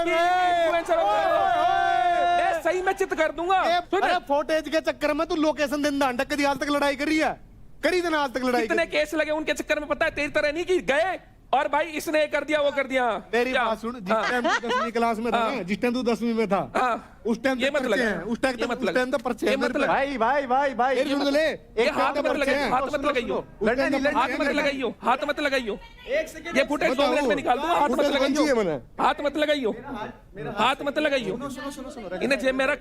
मैं सही में चित कर दूंगा। अरे फुटेज के चक्कर में तू लोकेशन दिन दांडक कदी आज तक लड़ाई करी है? करी देना आज तक लड़ाई? कितने केस लगे उनके चक्कर में, पता है? तेरी तरह नहीं कि गए और भाई इसने ये कर दिया वो कर दिया। तेरी बात सुन, जिस टाइम तू 10वीं क्लास में था ना, जिस टाइम तू 10वीं में था, उस टाइम ये मत लगा, उस टाइम तो पर्चे हैं। भाई भाई ये हाथ मत लगाइयो, हाथ मत लगाइयो, हाथ मत लगाइयो, हाथ मत लगाइयो। ये फुटेज 2 मिनट में निकाल दूंगा। हाथ मत लगाइयो, हाथ मत लगाइयो, हाथ मत लगाइयो। इन्हें जेब में रख।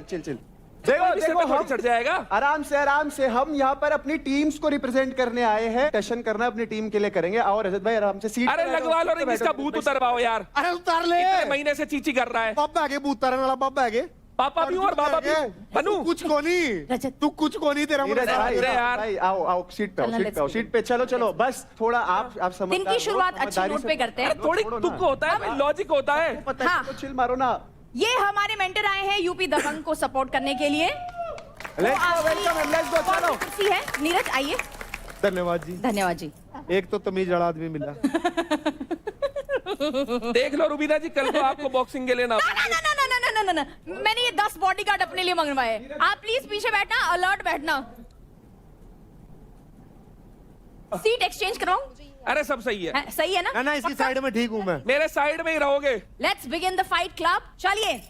चिल देखो हम चढ़ जाएगा। आराम से हम यहाँ पर अपनी टीम्स को रिप्रेजेंट करने आए हैं। सेशन करना अपनी टीम के लिए करेंगे। आओ रजत भाई आराम से सीट। अरे लगवा लो, इसका भूत उतरवाओ यार। अरे उतार ले, इतने महीने से चीची कर रहा है। पापा आगे भूत उतारने वाला पापा आगे, पापा भी और बाबा भी। बनू कुछ को नहीं, तू कुछ को नहीं। तेरा भाई आओ सीट पे चलो बस थोड़ा आप समझ। दिन की शुरुआत अच्छी नोट पे करते हैं। थोड़ी तुक होता है, लॉजिक होता है। हाँ। चिल मारो ना। ये हमारे मेंटर आए हैं यूपी दबंग को सपोर्ट करने के लिए। कुर्सी है। नीरज आइए। धन्यवाद जी। धन्यवाद जी। एक तो तमीज आदमी मिला। देख लो रुबीना जी, कल को आपको बॉक्सिंग के लिए ना। ना मैंने ये 10 बॉडीगार्ड अपने लिए मंगवाए। आप प्लीज पीछे बैठना, अलर्ट बैठना। सीट एक्सचेंज कराऊं? अरे सब सही है। सही है ना? ना इसकी साइड में ठीक हूं मैं। मेरे साइड में ही रहोगे। Let's begin the fight club. चलिए।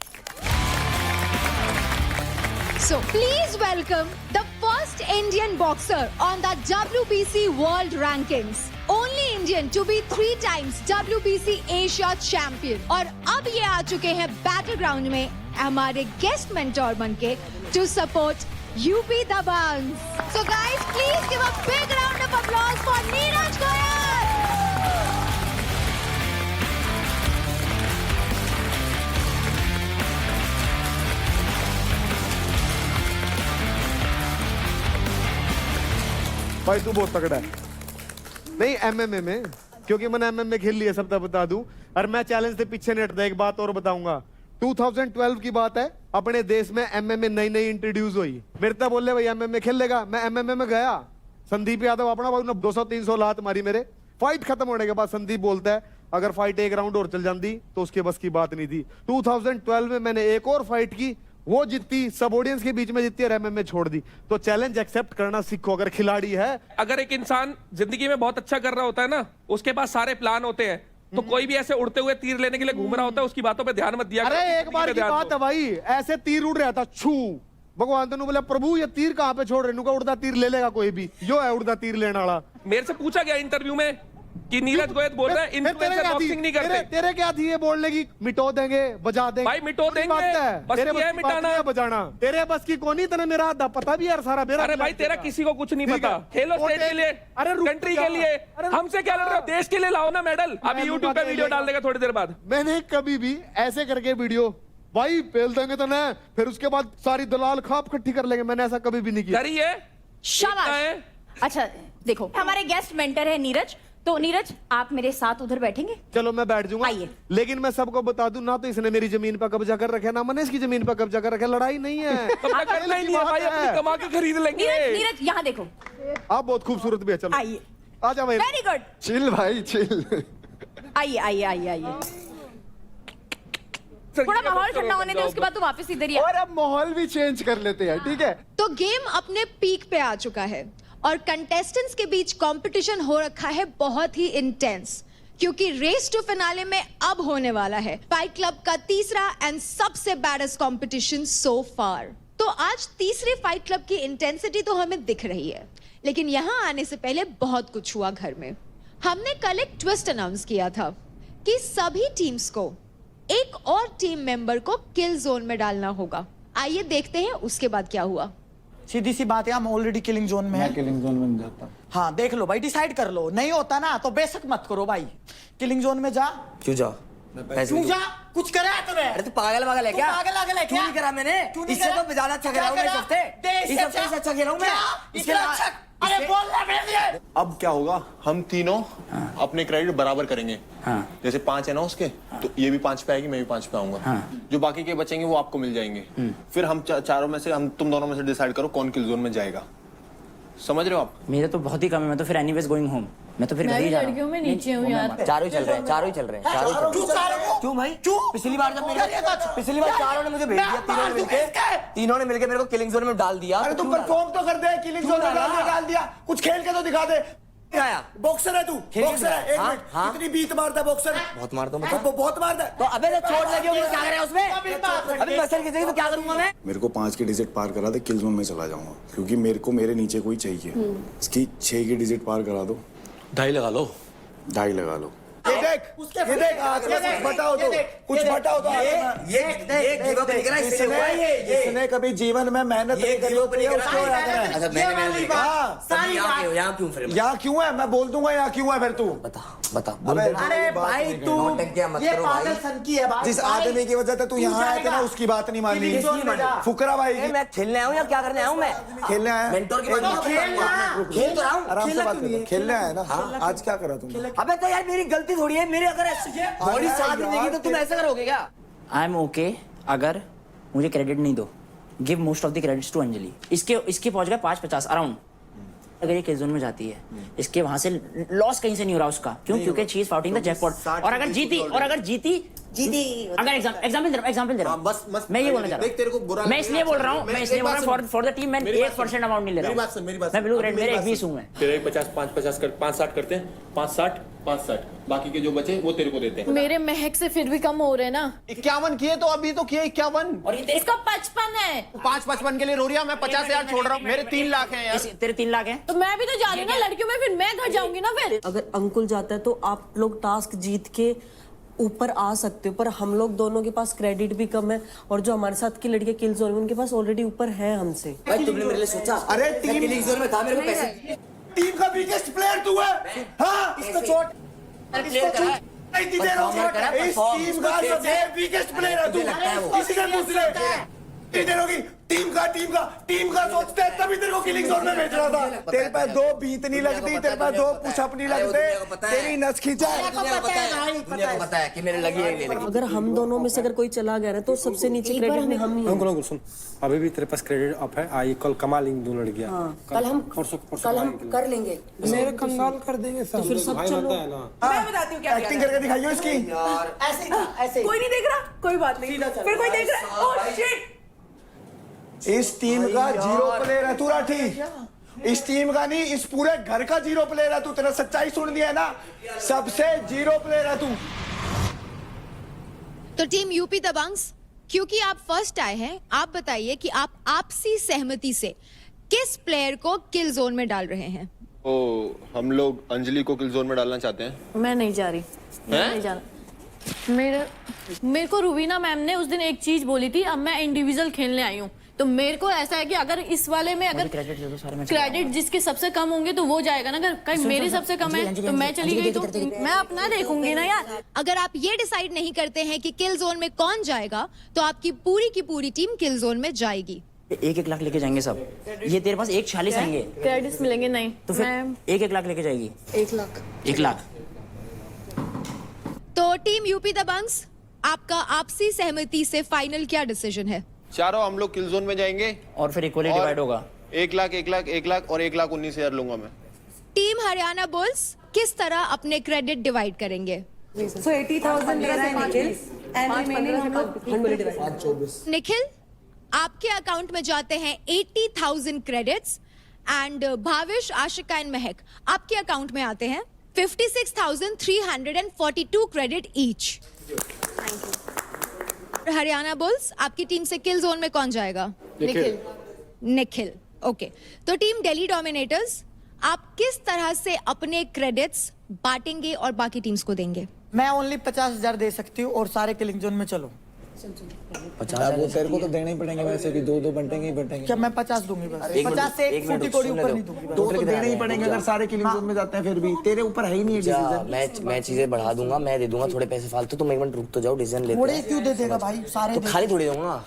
So please welcome the first Indian boxer on the WBC World Rankings. Only Indian to be 3 times WBC Asia Champion. और अब ये आ चुके हैं बैटलग्राउंड में हमारे गेस्ट मेंटोर बनके to support UP Dabang. So guys, please give a big round of applause for Neeraj Goyal. भाई तू बहुत तगड़ा है। नहीं एमएमए में, क्योंकि मैंने एमएमए खेल लिया, सब बता दूं। और मैं चैलेंज से पीछे नहीं हटता। एक बात और बताऊंगा, 2012 की बात है, अपने देश में एमएमए नई इंट्रोड्यूस हुई। मेरे तो बोले भाई एमएमए खेलेगा, मैं एमएमए में गया। संदीप यादव अपना भाई 200-300 लात मारी मेरे। फाइट खत्म होने के बाद संदीप बोलता है अगर फाइट एक राउंड और चल जाती तो उसके बस की बात नहीं थी। 2012 में मैंने एक और फाइट की, वो जीती, सब ऑडियंस के बीच में जीती और एमएमए छोड़ दी। तो चैलेंज एक्सेप्ट करना सीखो अगर खिलाड़ी है। अगर एक इंसान जिंदगी में बहुत अच्छा कर रहा होता है ना, उसके पास सारे प्लान होते हैं, तो कोई भी ऐसे उड़ते हुए तीर लेने के लिए घूम रहा होता है, उसकी बातों पे ध्यान मत दिया। अरे एक बार की बात है भाई, ऐसे तीर उड़ रहा था, छू भगवान तेन बोला प्रभु ये तीर कहाँ पे छोड़ रहे? उड़ता तीर ले लेगा कोई भी, जो है उड़ता तीर लेने वाला। मेरे से पूछा गया इंटरव्यू में कि नीरज गोयल बोल रहा है इन्फ्लुएंसर बॉक्सिंग नहीं करते। तेरे क्या थी ये बोलने की? मिटो देंगे, बजा देंगे। भाई मिटो देंगे, बस तेरे ये मिटाना है, बजाना तेरे बस की कोनी। तेने मेरा पता भी यार सारा मेरा। अरे भाई तेरा किसी को कुछ नहीं पता। खेलो स्टेट के लिए, अरे कंट्री के लिए, हमसे क्या लड़ रहे हो? देश के लिए लाओ ना मेडल। अभी यूट्यूब पे वीडियो डाल देगा थोड़ी देर बाद। मैंने कभी भी ऐसे करके वीडियो भाई पेल देंगे तो ना, फिर उसके बाद सारी दलाल खाप इकट्ठी कर लेंगे। मैंने ऐसा कभी भी नहीं किया। करिए। शाबाश। अच्छा देखो, हमारे गेस्ट मेंटर है नीरज। तो नीरज आप मेरे साथ उधर बैठेंगे? चलो मैं बैठ जाऊंगा। आइए। लेकिन मैं सबको बता दूं ना, तो इसने मेरी जमीन पर कब्जा कर रखा है, ना मैंने इसकी जमीन पर कब्जा कर रखा है। लड़ाई नहीं है। कब्जा करना ही नहीं है भाई, अपनी कमा के खरीद लेंगे। नीरज यहाँ देखो, आप बहुत खूबसूरत भी है। चलो आइए। आजा भाई। Very good. चिल भाई चिल। आइए। थोड़ा माहौल ठंडा होने दे, उसके बाद तो वापस इधर ही आ। और अब माहौल भी चेंज कर लेते हैं, ठीक है? तो गेम अपने पीक पे आ चुका है और कंटेस्टेंट्स के बीच कंपटीशन हो रखा है बहुत ही इंटेंस, क्योंकि रेस टू फिनाले में अब होने वाला है फाइट क्लब का तीसरा एंड सबसे बैडेस्ट कंपटीशन सो फार। तो आज तीसरे फाइट क्लब की इंटेंसिटी तो हमें दिख रही है, लेकिन यहां आने से पहले बहुत कुछ हुआ घर में। हमने कल एक ट्विस्ट अनाउंस किया था कि सभी टीम्स को एक और टीम मेंबर को किल जोन में डालना होगा। आइए देखते हैं उसके बाद क्या हुआ। सीधी सी बात है, हम ऑलरेडी किलिंग जोन में हैं। किलिंग जोन में जाता हूं। हाँ देख लो भाई, डिसाइड कर लो। नहीं होता ना तो बेशक मत करो भाई। किलिंग जोन में जा। क्यों जा? क्यों जा? कुछ करा है तूने? अरे तू पागल है क्या? पागल है क्या? नहीं करा मैंने। इससे तो ज्यादा अच्छा खेला हूं मैं सबसे। इस सबसे अच्छा खेला हूं मैं। इसके अच्छा। अरे बोल रहा है। अब क्या होगा, हम तीनों अपने क्रेडिट बराबर करेंगे। जैसे 5 है ना उसके, तो ये भी 5 पे आएगी, मैं भी 5 पे आऊंगा। जो बाकी के बचेंगे वो आपको मिल जाएंगे। फिर हम चारों में से, तुम दोनों में से डिसाइड करो कौन किल जोन में जाएगा। समझ रहे हो आप? मेरे तो बहुत ही कम है, मैं तो फिर एनीवेज गोइंग होम। मैं तो फिर घर ही जा रहा हूं। लड़कियों में नीचे हूं यार। चारों ही चल रहे हैं। चारों को क्यों भाई क्यों? पिछली बार जब पिछली बार चारों ने मुझे भेज दिया, तीनों ने मिलके मेरे को किलिंग जोन में डाल दिया। अरे तू परफॉर्म तो कर दे, किलिंग जोन में डाल दिया, कुछ खेल के तो दिखा दे। आया बॉक्सर है तू, बॉक्सर है। एक मिनट, कितनी बीत मारता है बॉक्सर? बहुत मारता हूँ वो बहुत मारता है। तो अबे तो चोट लगी होगी तो क्या करें उसमें? अबे मसल की जगह तो क्या करूंगा मैं? मेरे को 5 की डिजिट पार करा दे, किल जोन में चला जाऊंगा, क्योंकि मेरे को मेरे नीचे कोई चाहिए। इसकी 6 की डिजिट पार करा दो। 2.5 लगा लो। 2.5 लगा लो। ये देख आज कुछ बताओ तो, कुछ बताओ तो। इसने कभी जीवन में मेहनत नहीं करी होती है, उसको याद है। अच्छा मैंने यहाँ क्यों फिर? यहाँ क्यों है मैं बोल दूंगा, यहाँ क्यों है फिर तू बता। अरे भाई तू ये पागल सन की है बात। जिस आदमी की वजह से तू यहाँ आया था ना, उसकी बात नहीं मानी। फुकरा भाई मैं खेलने आया हूँ या क्या करने आया हूँ? मैं खेलने आया। मेंटोर की बात खेल तो रहा हूँ। आराम से बात करो। खेलने आया ना, आज क्या करा तुमने? अबे तो यार मेरी गलती थोड़ी है, मेरे अगर बॉडी साथ देगी तो तुम ऐसा करोगे क्या? आई एम ओके अगर मुझे क्रेडिट नहीं दो। Give most of the credits to Anjali. इसके पहुंच गए 550 अराउंड। अगर ये किल जोन में जाती है, इसके वहां से लॉस कहीं से नहीं हो रहा उसका। क्यों? क्योंकि शी इज फाउटिंग द जैकपॉट। और अगर जीती अगर एग्जांपल दे रहा हूं, बस मैं ये बोलना चाह रहा हूं। मैं इसलिए बोल रहा हूं फॉर द टीम मैं 1% अमाउंट नहीं ले रहा हूं। मैं ब्लू रेड मेरे 20 हूं मैं। तेरे 50 550 कर 560 करते हैं, 560 बाकी के जो बचे वो तेरे को देते हैं। मेरे महक से फिर भी कम हो रहे हैं ना। 51 किए तो अभी तो किए 51। और ये इसका 55 है। 55 के लिए रो रही है, मैं 50,000 छोड़ रहा हूँ। मेरे 3 लाख हैं यार। तेरे 3 लाख हैं तो मैं भी तो जा रही हूँ ना लड़कियों में, फिर मैं घर जाऊंगी ना फिर। अगर अंकुल जाता है तो आप लोग टास्क जीत के ऊपर आ सकते हो, पर हम लोग दोनों के पास क्रेडिट भी कम है और जो हमारे साथ की लड़कियां किल जोन में उनके पास ऑलरेडी ऊपर है हमसे। भाई तुमने मेरे लिए सोचा? अरे टीम किलिंग जोन में था, मेरे को पैसे। टीम का बिगेस्ट प्लेयर तू है। हाँ इसको चोट नहीं दे रहा हूँ। इस टीम का सबसे बिगेस्ट प्लेयर है तू। किसी से पूछ ले नहीं दे रहोगी। टीम का सोचते हैं तभी तेरे को किलिंग जोन में भेज रहा था। तेरे पास 2 बीत नहीं लगती, तेरे पास 2 पुशअप नहीं लगते, तेरी नस खींचा है। दुनिया को पता है कि मेरे लगी है नहीं लगी। अगर हम दोनों में से अगर कोई चला गया ना तो सबसे नीचे क्रेडिट में हम ही हैं। अंकुल सुन, अभी भी तेरे पास क्रेडिट अप है। आई कल कमा लेंगे 2 लड़कियां। कल हम कर लेंगे, मेरे कंगाल कर देंगे सब। फिर सब चलो। मैं बताती हूँ क्या एक्टिंग करके दिखाइयो इसकी। ऐसे कोई नहीं देख रहा, कोई बात नहीं। फिर कोई देख रहा है। Oh shit. इस टीम का 0 प्लेयर है तू राठी। इस टीम का नहीं, इस पूरे घर का 0 प्लेयर है तू। तेरा सच्चाई सुन दिया है ना, सबसे 0 प्लेयर है तू। तो टीम यूपी दबंग्स, क्योंकि आप फर्स्ट आए हैं, आप बताइए कि आप आपसी सहमति से किस प्लेयर को किल जोन में डाल रहे हैं? हम लोग अंजलि को किल जोन में डालना चाहते हैं। मैं नहीं जा रही, मैं नहीं जाना। मेरे को रुबीना मैम ने उस दिन एक चीज बोली थी, अब मैं इंडिविजुअल खेलने आई हूँ। तो मेरे को ऐसा है कि अगर इस वाले में अगर क्रेडिट जिसके सबसे कम होंगे तो वो जाएगा ना। अगर कहीं मेरे सबसे कम है तो मैं चली गई तो मैं अपना देखूंगी ना यार। अगर आप ये डिसाइड नहीं करते हैं कि किल जोन में कौन जाएगा तो आपकी पूरी की पूरी टीम किल जोन में जाएगी। 1-1 लाख लेके जाएंगे सब। ये तेरे पास 146 आएंगे, क्रेडिट्स मिलेंगे नहीं तो फिर 1-1 लाख लेके जाएगी। 1 लाख। तो टीम यूपी दबंग्स, आपका आपसी सहमति से फाइनल क्या डिसीजन है? चारों हम लोग किल जोन में जाएंगे और फिर इक्वली डिवाइड होगा। 1 लाख 1 लाख 1 लाख और 1,19,000 लूंगा मैं। टीम हरियाणा बुल्स किस तरह अपने क्रेडिट डिवाइड करेंगे? So 80,000 निखिल and remaining हम लोग निखिल, आपके अकाउंट में जाते हैं 80,000 credits and Bhavish, Ashika and महक आपके अकाउंट में आते हैं 56,342 क्रेडिट ईच। हरियाणा बुल्स, आपकी टीम से किल जोन में कौन जाएगा? निखिल। ओके, तो टीम दिल्ली डोमिनेटर्स, आप किस तरह से अपने क्रेडिट्स बांटेंगे और बाकी टीम्स को देंगे? मैं ओनली 50,000 दे सकती हूँ और सारे किलिंग जोन में चलो। 50,000 वो तेरे को तो देने ही पड़ेंगे, वैसे भी 2-2 बंटेंगे ही बंटेंगे। क्या मैं 50 दूंगी बस? 50 से एक फुटी कोड़ी ऊपर नहीं दूंगी। 2 तो देने ही पड़ेंगे अगर सारे किलिंग जोन में जाते हैं। फिर भी तेरे ऊपर है ही नहीं डिसीजन। मैं चीजें बढ़ा दूंगा, मैं दे दूंगा थोड़े पैसे फालतू। तुम एक मिनट रुक तो जाओ, डिसीजन लेते हैं। थोड़े क्यों दे देगा भाई? सारे तो खाली थोड़ी दूंगा,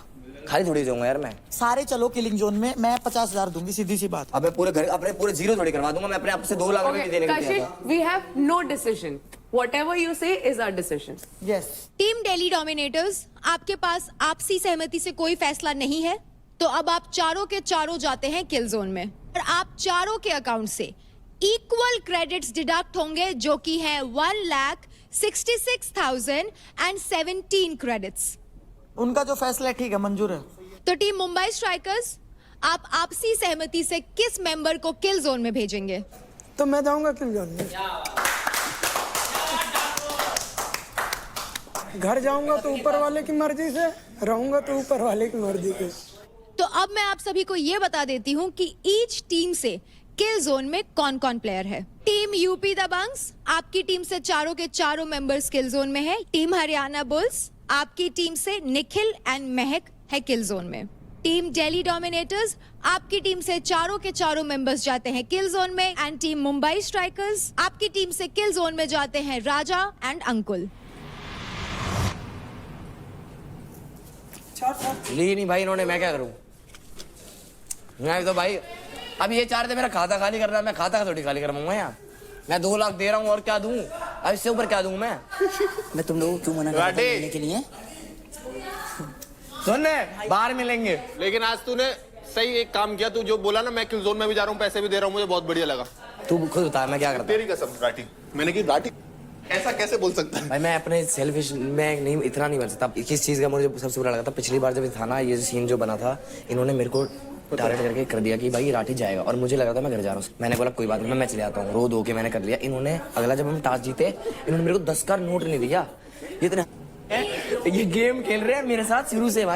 खाली थोड़ी दूंगा यार मैं। सारे चलो किलिंग जोन में, मैं 50,000 दूंगी, सीधी सी बात। अबे पूरे घर अपने पूरे 0 थोड़ी करवा दूंगा मैं। अपने आप से 2 लाख रुपए देने के लिए। we have no decision. Whatever you say is our decision. Yes. Team Delhi dominators, आपके पास आपसी सहमति से कोई फैसला नहीं है, तो अब आप चारों के चारों जाते हैं किल जोन में और आप चारों के अकाउंट से इक्वल क्रेडिट्स डिडक्ट होंगे, जो कि है 1,60,000 66,017 क्रेडिट्स। उनका जो फैसला है ठीक है, मंजूर है। तो टीम मुंबई स्ट्राइकर्स, आप आपसी सहमति से किस मेंबर को किल जोन में भेजेंगे? तो मैं जाऊंगा किल जोन में। घर जाऊंगा तो ऊपर वाले की मर्जी से, रहूंगा तो ऊपर वाले की मर्जी से। तो अब मैं आप सभी को यह बता देती हूं कि ईच टीम से किल जोन में कौन कौन प्लेयर है। टीम यूपी दबंग्स, आपकी टीम से चारों के चारों मेंबर्स किल जोन में है। टीम हरियाणा बुल्स, आपकी टीम से निखिल एंड महक है किल जोन में। टीम दिल्ली डोमिनेटर्स, आपकी टीम से चारों के चारों मेंबर्स जाते हैं किल जोन में। एंड टीम मुंबई स्ट्राइकर्स, आपकी टीम से किल जोन में जाते हैं राजा एंड अंकुल। ली नहीं भाई इन्होंने, मैं क्या करूं? मैं तो भाई अब ये चाह रहे थे मेरा खाता खाली करना, मैं खाता थोड़ी खाली करवाऊंगा यहाँ। मैं 2 लाख दे रहा हूँ और क्या दूं? अब इससे ऊपर क्या दूं मैं? मैं तुम लोगों को क्यों मना कर रहा था लेने के लिए? सुन बाहर मिलेंगे। लेकिन आज तूने सही एक काम किया, तू जो बोला ना मैं किल जोन में भी जा रहा हूँ, पैसे भी दे रहा हूँ, मुझे बहुत बढ़िया लगा। तू खुद बता मैं क्या करता? तेरी कसम राठी, मैंने की राठी ऐसा कैसे बोल सकता है? भाई मैं अपने सेल्फिश में नहीं, इतना नहीं बन सकता। किस चीज का मुझे सबसे बुरा लगा था, पिछली बार जब था ना ये सीन जो बना था, इन्होंने मेरे को टारगेट करके कर दिया कि भाई राठी जाएगा, और मुझे लगा था मैं घर जा रहा हूँ। मैंने बोला कोई बात नहीं, मैं चले आता हूँ। रो धो के मैंने कर लिया। इन्होंने अगला जब हम टास्क जीते, इन्होंने मेरे को 10 का नोट नहीं दिया। ये गेम खेल रहे हैं मेरे साथ शुरू से भाई।